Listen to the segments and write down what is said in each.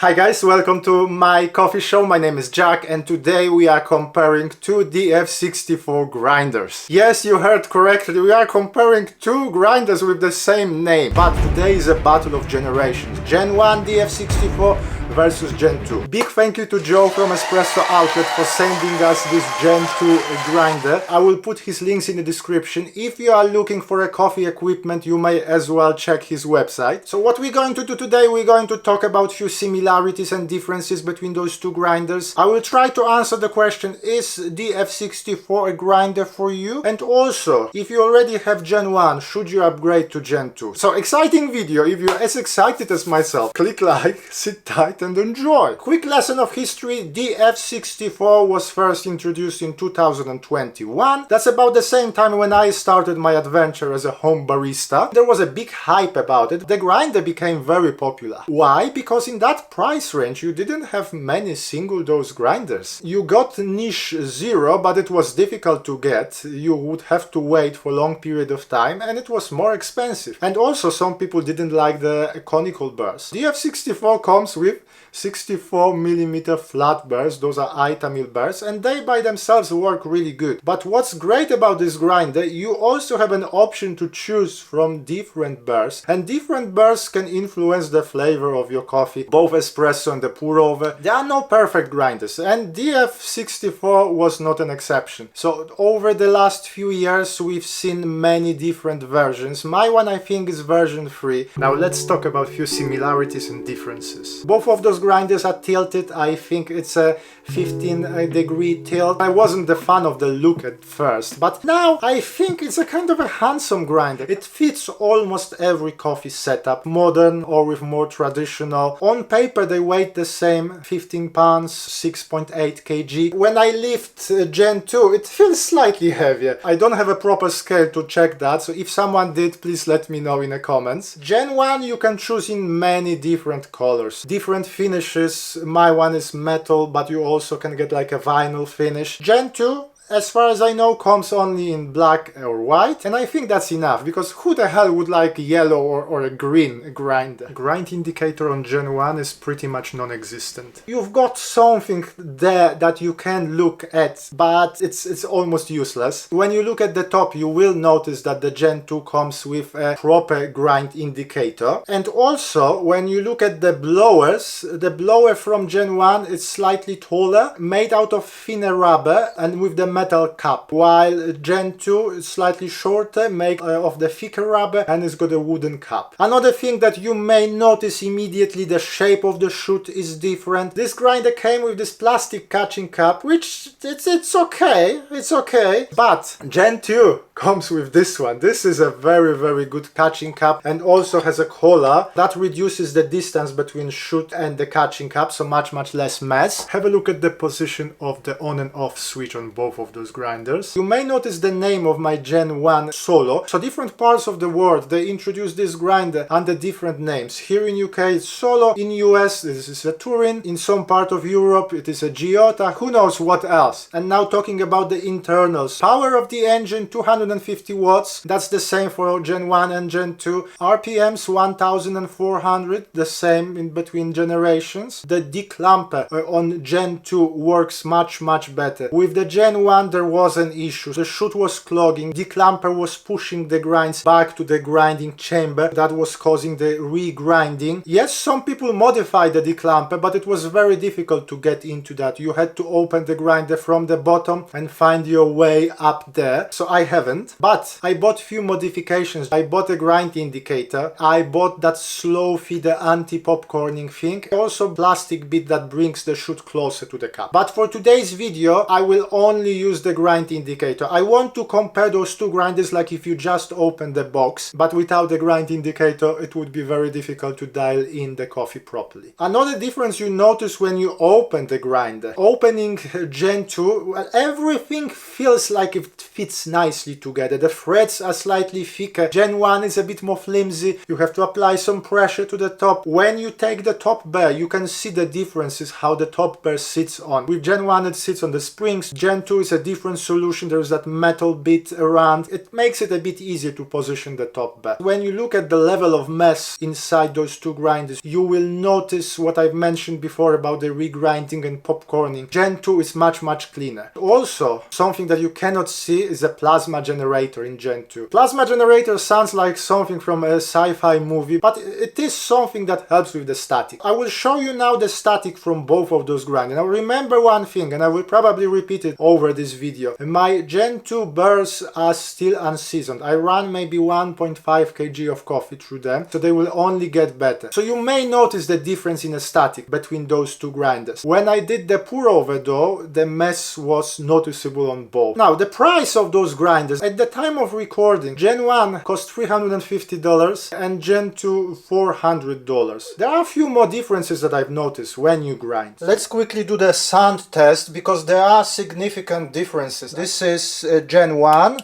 Hi guys, welcome to my coffee show. My name is Jack and today we are comparing two DF64 grinders. Yes, you heard correctly, we are comparing two grinders with the same name. But today is a battle of generations. Gen 1 DF64 versus Gen 2. Big thank you to Joe from Espresso Outlet for sending us this Gen 2 grinder. I will put his links in the description. If you are looking for a coffee equipment, you may as well check his website. So what we're going to do today, we're going to talk about few similarities and differences between those two grinders. I will try to answer the question, is DF64 a grinder for you? And also, if you already have Gen 1, should you upgrade to Gen 2? So exciting video. If you're as excited as myself, click like, sit tight and enjoy. Quick lesson of history. DF64 was first introduced in 2021. That's about the same time when I started my adventure as a home barista. There was a big hype about it. The grinder became very popular. Why? Because in that price range you didn't have many single dose grinders. You got niche 0, but it was difficult to get. You would have to wait for a long period of time and it was more expensive. And also some people didn't like the conical burrs. DF64 comes with 64mm flat burrs. Those are Itamil burrs and they by themselves work really good. But what's great about this grinder, you also have an option to choose from different burrs, and different burrs can influence the flavor of your coffee, both espresso and the pour over. There are no perfect grinders and DF64 was not an exception. So over the last few years we've seen many different versions. My one I think is version 3. Now let's talk about a few similarities and differences. Both of those grinders are tilted. I think it's a 15-degree tilt. I wasn't a fan of the look at first, but now I think it's a kind of a handsome grinder. It fits almost every coffee setup, modern or with more traditional. On paper they weigh the same, 15 pounds, 6.8 kg. When I lift Gen 2 it feels slightly heavier. I don't have a proper scale to check that, so if someone did, please let me know in the comments. Gen 1 you can choose in many different colors, different finishes. My one is metal, but you also can get like a vinyl finish. Gen 2, as far as I know, comes only in black or white, and I think that's enough, because who the hell would like yellow or a green grinder? Grind indicator on Gen 1 is pretty much non-existent. You've got something there that you can look at, but it's almost useless. When you look at the top, you will notice that the Gen 2 comes with a proper grind indicator. And also, when you look at the blowers, the blower from Gen 1 is slightly taller, made out of thinner rubber and with the metal cap, while Gen 2 is slightly shorter, made of the thicker rubber, and it's got a wooden cap. Another thing that you may notice immediately, the shape of the shoot is different. This grinder came with this plastic catching cap, which it's okay, but Gen 2 comes with this one. This is a very good catching cap and also has a collar that reduces the distance between shoot and the catching cap, so much less mess. Have a look at the position of the on and off switch on both of those grinders. You may notice the name of my Gen 1 Solo. So different parts of the world, they introduce this grinder under different names. Here in UK it's Solo, in US this is a Turin, in some part of Europe it is a Giota, who knows what else. And now talking about the internals. Power of the engine 250 watts, that's the same for Gen 1 and Gen 2. RPMs 1400, the same in between generations. The declamper on Gen 2 works much better. With the Gen 1 there was an issue. The shoot was clogging, declamper was pushing the grinds back to the grinding chamber. That was causing the re-grinding. Yes, some people modified the declamper, but it was very difficult to get into that. You had to open the grinder from the bottom and find your way up there. So I haven't, but I bought few modifications. I bought a grind indicator. I bought that slow feeder anti-popcorning thing. Also plastic bit that brings the shoot closer to the cup. But for today's video I will only use the grind indicator. I want to compare those two grinders like if you just open the box, but without the grind indicator it would be very difficult to dial in the coffee properly. Another difference you notice when you open the grinder. Opening Gen 2, well, everything feels like it fits nicely together. The threads are slightly thicker. Gen 1 is a bit more flimsy. You have to apply some pressure to the top. When you take the top burr, you can see the differences how the top burr sits on. With Gen 1 it sits on the springs. Gen 2 is is a different solution. There's that metal bit around. It makes it a bit easier to position the top bed. When you look at the level of mess inside those two grinders, you will notice what I've mentioned before about the regrinding and popcorning. Gen 2 is much cleaner. Also, something that you cannot see is a plasma generator in Gen 2. Plasma generator sounds like something from a sci-fi movie, but it is something that helps with the static. I will show you now the static from both of those grinders. Now remember one thing, and I will probably repeat it over this video. My Gen 2 burrs are still unseasoned. I run maybe 1.5 kg of coffee through them, so they will only get better. So you may notice the difference in the static between those two grinders. When I did the pour over though, the mess was noticeable on both. Now the price of those grinders at the time of recording, Gen 1 cost $350 and Gen 2 $400. There are a few more differences that I've noticed when you grind. Let's quickly do the sound test because there are significant differences. This is Gen 1,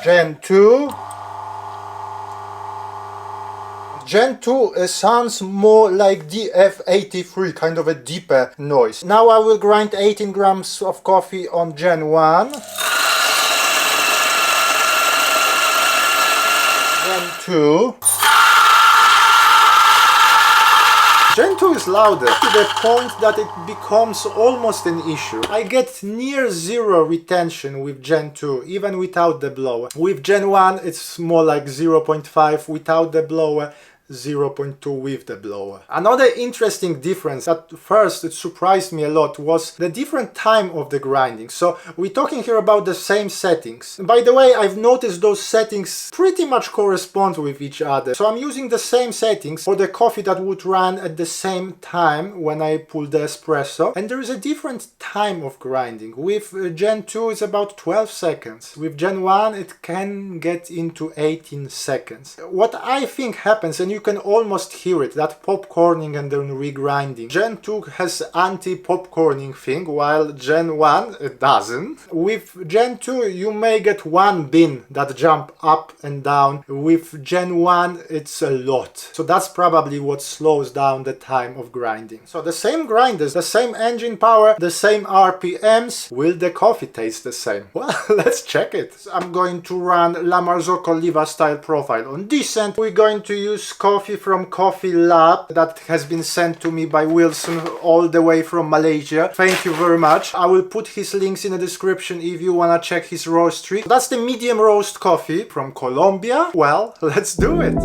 Gen 2. Gen 2 sounds more like DF83, kind of a deeper noise. Now I will grind 18 grams of coffee on Gen 1. Gen 2. Gen 2 is louder to the point that it becomes almost an issue. I get near zero retention with Gen 2, even without the blower. With Gen 1 it's more like 0.5 without the blower, 0.2 with the blower. Another interesting difference at first it surprised me a lot was the different time of the grinding. So we're talking here about the same settings. And by the way, I've noticed those settings pretty much correspond with each other. So I'm using the same settings for the coffee that would run at the same time when I pull the espresso. And there is a different time of grinding. With Gen 2 it's about 12 seconds. With Gen 1 it can get into 18 seconds. What I think happens, and you can almost hear it, that popcorning and then regrinding. Gen 2 has anti-popcorning thing, while Gen 1 it doesn't. With Gen 2 you may get one bin that jump up and down. With Gen 1 it's a lot. So that's probably what slows down the time of grinding. So the same grinders, the same engine power, the same RPMs. Will the coffee taste the same? Well, let's check it. I'm going to run La Marzocco Liva style profile on decent. We're going to use coffee from Coffee Lab that has been sent to me by Wilson all the way from Malaysia. Thank you very much. I will put his links in the description if you wanna check his roastery. That's the medium roast coffee from Colombia. Well, let's do it.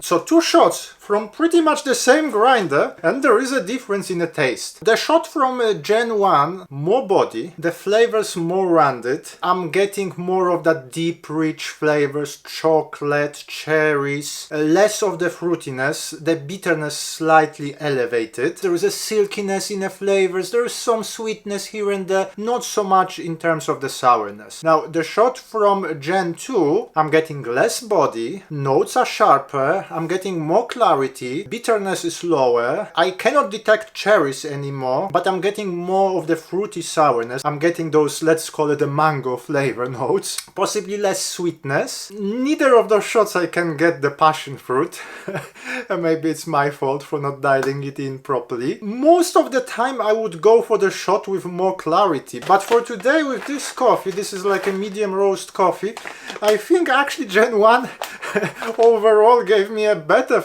So two shots from pretty much the same grinder, and there is a difference in the taste. The shot from Gen 1, more body, the flavors more rounded. I'm getting more of that deep, rich flavors, chocolate, cherries, less of the fruitiness, the bitterness slightly elevated. There is a silkiness in the flavors, there is some sweetness here and there, not so much in terms of the sourness. Now, the shot from Gen 2, I'm getting less body, notes are sharper, I'm getting more clarity, bitterness is lower, I cannot detect cherries anymore, but I'm getting more of the fruity sourness. I'm getting those, let's call it the mango flavor notes, possibly less sweetness. Neither of those shots I can get the passion fruit. Maybe it's my fault for not dialing it in properly. Most of the time I would go for the shot with more clarity, but for today with this coffee, this is like a medium roast coffee, I think actually Gen 1 overall gave me a better,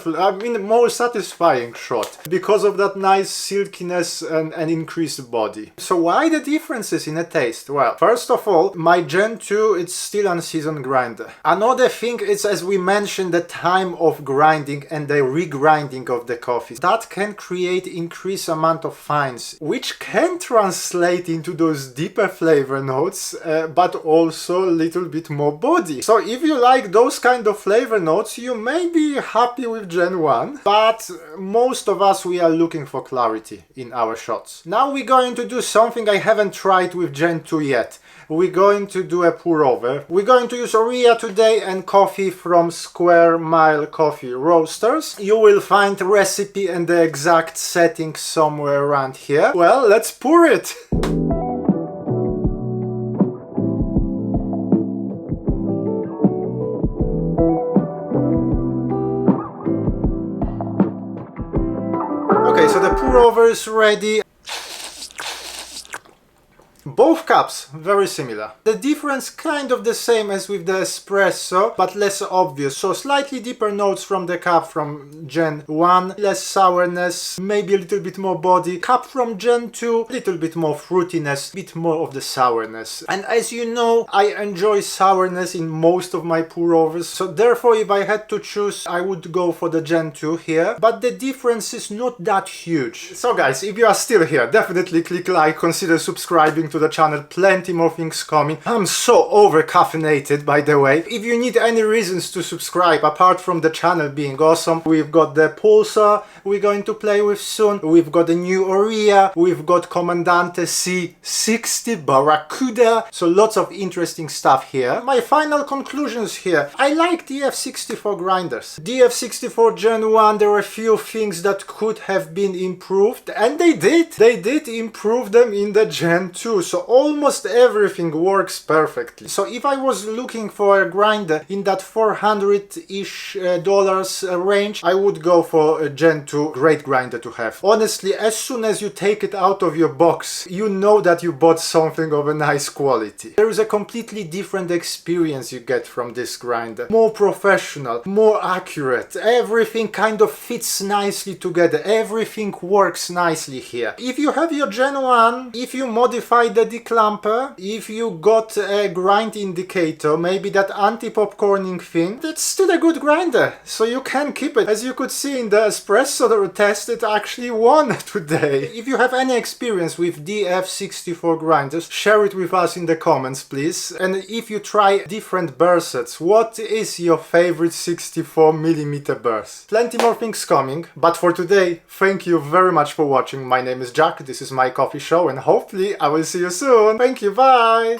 more satisfying shot because of that nice silkiness and increased body. So why the differences in the taste? Well, first of all, my Gen 2 it's still unseasoned grinder. Another thing is, as we mentioned, the time of grinding and the regrinding of the coffee. That can create increased amount of fines, which can translate into those deeper flavor notes, but also a little bit more body. So if you like those kind of flavor notes, you may be happy with Gen 1, but most of us, we are looking for clarity in our shots. Now we're going to do something I haven't tried with Gen 2 yet. We're going to do a pour over. We're going to use Oria today and coffee from Square Mile Coffee Roasters. You will find the recipe and the exact settings somewhere around here. Well, let's pour it! Okay, so the pour over is ready. Both cups very similar. The difference kind of the same as with the espresso, but less obvious. So slightly deeper notes from the cup from Gen 1, less sourness, maybe a little bit more body. Cup from Gen 2, a little bit more fruitiness, bit more of the sourness. And as you know, I enjoy sourness in most of my pour overs, so therefore if I had to choose, I would go for the Gen 2 here, but the difference is not that huge. So guys, if you are still here, definitely click like, consider subscribing to the channel, plenty more things coming. I'm so over caffeinated, by the way. If you need any reasons to subscribe apart from the channel being awesome, we've got the pulsar we're going to play with soon, we've got the new Oria, we've got Comandante C3, Barracuda, so lots of interesting stuff here. My final conclusions here: I like DF64 grinders. DF64 Gen 1, there were a few things that could have been improved, and they did improve them in the Gen 2. So almost everything works perfectly. So if I was looking for a grinder in that $400-ish range, I would go for a Gen 2. Great grinder to have. Honestly, as soon as you take it out of your box, you know that you bought something of a nice quality. There is a completely different experience you get from this grinder. More professional, more accurate. Everything kind of fits nicely together. Everything works nicely here. If you have your Gen 1, if you modify the declamper, if you got a grind indicator, maybe that anti-popcorning thing, it's still a good grinder, so you can keep it. As you could see in the espresso test, it actually won today. If you have any experience with DF64 grinders, share it with us in the comments, please. And if you try different burr sets, what is your favorite 64mm burrs? Plenty more things coming, but for today, thank you very much for watching. My name is Jack, this is my coffee show, and hopefully I will see you soon. Thank you, bye!